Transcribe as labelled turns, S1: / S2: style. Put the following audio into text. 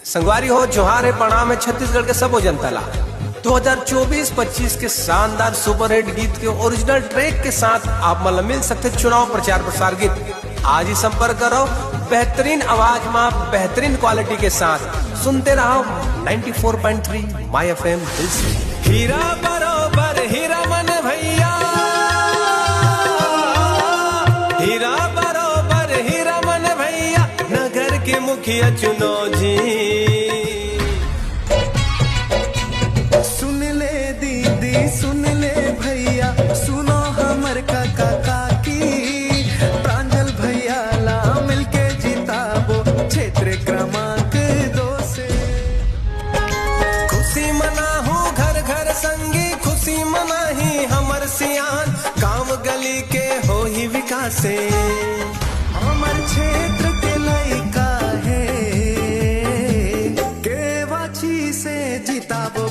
S1: संगवारी हो, जोहार है, प्रणाम है छत्तीसगढ़ के सब जनता ला। 2024-25 के शानदार सुपरहिट गीत के ओरिजिनल ट्रैक के साथ आप मतलब मिल सकते चुनाव प्रचार प्रसार गीत। आज ही संपर्क करो बेहतरीन आवाज में बेहतरीन क्वालिटी के साथ। सुनते रहो 94.3 माय एफएम दिल से। हीरा बरोबर हीरा मन भैया, हीरा बरोबर हीरा मन भैया, नगर के मुखिया चुनो जी।
S2: सुन ले दीदी सुन ले भैया, सुनो हमर काका काकी, प्रांजल भैया ला मिलके जिताबो क्षेत्र क्रमांक 2 से।
S1: खुशी मनाहू घर घर संगी, खुशी मनाही हमर सियान, गांव गली के हो ही विकास से।
S2: हमर क्षेत्र के लइका है, के वाची से जिताबो।